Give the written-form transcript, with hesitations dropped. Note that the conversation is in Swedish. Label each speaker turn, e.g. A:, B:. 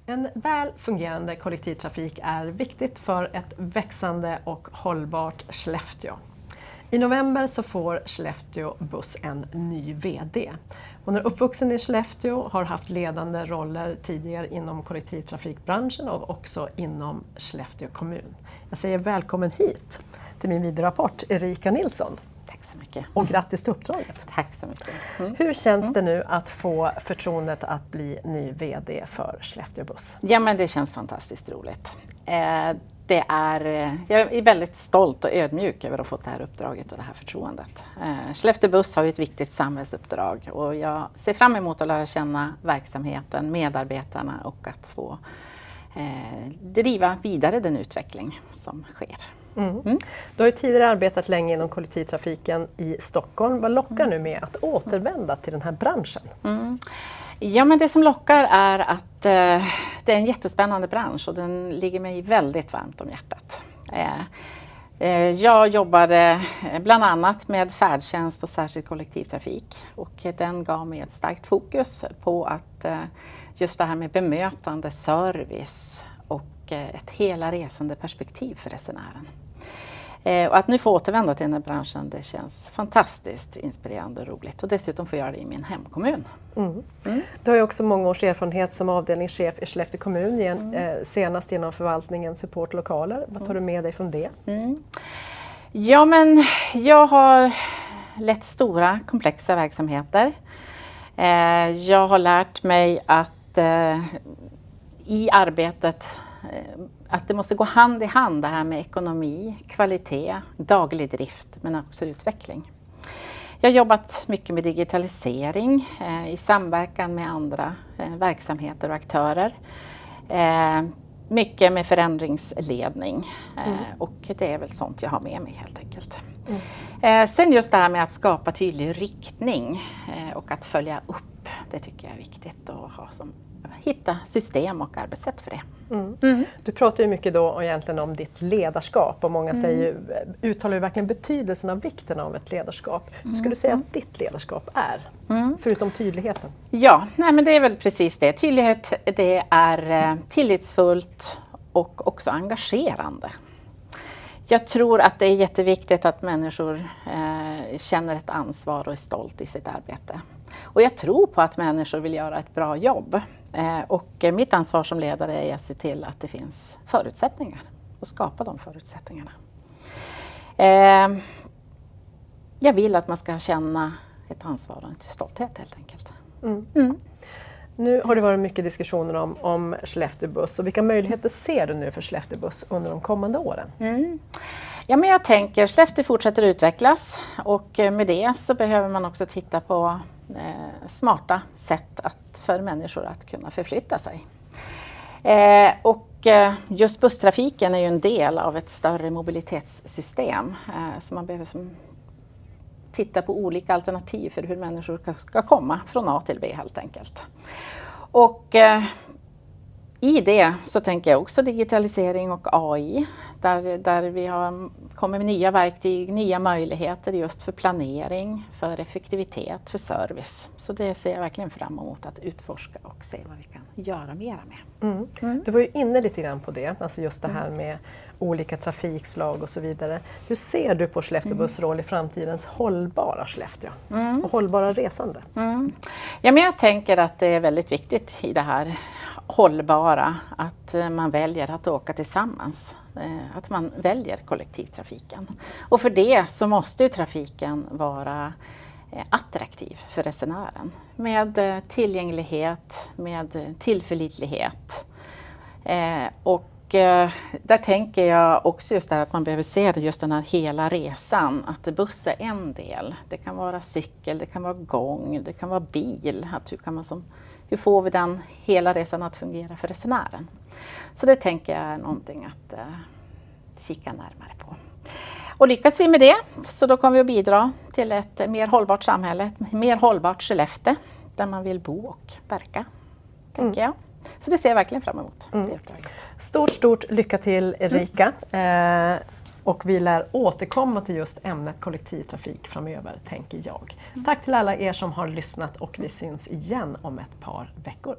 A: En väl fungerande kollektivtrafik är viktigt för ett växande och hållbart Skellefteå. I november så får Skellefteå Buss en ny VD. Hon är uppvuxen i Skellefteå, har haft ledande roller tidigare inom kollektivtrafikbranschen och också inom Skellefteå kommun. Jag säger välkommen hit till min videorapport, Erika Nilsson.
B: Tack så mycket.
A: Och grattis till uppdraget.
B: Tack så mycket.
A: Hur känns det nu att få förtroendet att bli ny VD för Skellefteå Buss?
B: Ja, men det känns fantastiskt roligt. Jag är väldigt stolt och ödmjuk över att ha fått det här uppdraget och det här förtroendet. Skellefteå Buss har ju ett viktigt samhällsuppdrag och jag ser fram emot att lära känna verksamheten, medarbetarna och att få driva vidare den utveckling som sker.
A: Du har ju tidigare arbetat länge inom kollektivtrafiken i Stockholm. Vad lockar nu med att återvända till den här branschen?
B: Ja, men det som lockar är att det är en jättespännande bransch och den ligger mig väldigt varmt om hjärtat. Jag jobbade bland annat med färdtjänst och särskild kollektivtrafik och den gav mig ett starkt fokus på att just det här med bemötande, service och ett hela resande perspektiv för resenären. Och att nu få återvända till den här branschen, det känns fantastiskt inspirerande och roligt. Och dessutom få göra det i min hemkommun.
A: Du har ju också många års erfarenhet som avdelningschef i Skellefteå kommun, senast genom förvaltningen supportlokaler. Vad tar du med dig från det?
B: Ja, men jag har lett stora komplexa verksamheter. Jag har lärt mig att i arbetet att det måste gå hand i hand det här med ekonomi, kvalitet, daglig drift men också utveckling. Jag har jobbat mycket med digitalisering i samverkan med andra verksamheter och aktörer. Mycket med förändringsledning och det är väl sånt jag har med mig helt enkelt. Sen just det här med att skapa tydlig riktning och att följa upp, det tycker jag är viktigt att ha hitta system och arbetssätt för det.
A: Du pratar ju mycket då egentligen om ditt ledarskap och många uttalar ju verkligen betydelsen av vikten av ett ledarskap. Hur skulle du säga att ditt ledarskap är? Förutom tydligheten.
B: Ja, men det är väl precis det. Tydlighet, det är tillitsfullt och också engagerande. Jag tror att det är jätteviktigt att människor känner ett ansvar och är stolt i sitt arbete. Och jag tror på att människor vill göra ett bra jobb. Och mitt ansvar som ledare är att se till att det finns förutsättningar och skapa de förutsättningarna. Jag vill att man ska känna ett ansvar och en stolthet helt enkelt.
A: Nu har det varit mycket diskussioner om Skellefteå Buss och vilka möjligheter ser du nu för Skellefteå Buss under de kommande åren?
B: Ja, men jag tänker Skellefteå fortsätter utvecklas och med det så behöver man också titta på smarta sätt för människor att kunna förflytta sig. Och just busstrafiken är ju en del av ett större mobilitetssystem så man behöver titta på olika alternativ för hur människor ska komma från A till B helt enkelt. Och i det så tänker jag också digitalisering och AI där vi kommer med nya verktyg, nya möjligheter just för planering, för effektivitet, för service. Så det ser jag verkligen fram emot att utforska och se vad vi kan göra mera med.
A: Du var ju inne lite grann på det, alltså just det här med olika trafikslag och så vidare. Hur ser du på Skellefteå Buss roll i framtidens hållbara Skellefteå och hållbara resande?
B: Ja, men jag tänker att det är väldigt viktigt i det här hållbara att man väljer att åka tillsammans, att man väljer kollektivtrafiken. Och för det så måste ju trafiken vara attraktiv för resenären med tillgänglighet, med tillförlitlighet. Och där tänker jag också just där att man behöver se just den här hela resan, att buss är en del. Det kan vara cykel, det kan vara gång, det kan vara bil. Att hur får vi den hela resan att fungera för resenären? Så det tänker jag är någonting att kika närmare på. Och lyckas vi med det så då kommer vi att bidra till ett mer hållbart samhälle, ett mer hållbart Skellefteå där man vill bo och verka, tänker jag. Så det ser jag verkligen fram emot, det uppdraget.
A: Stort lycka till Erika. Och vi lär återkomma till just ämnet kollektivtrafik framöver, tänker jag. Tack till alla er som har lyssnat och vi syns igen om ett par veckor.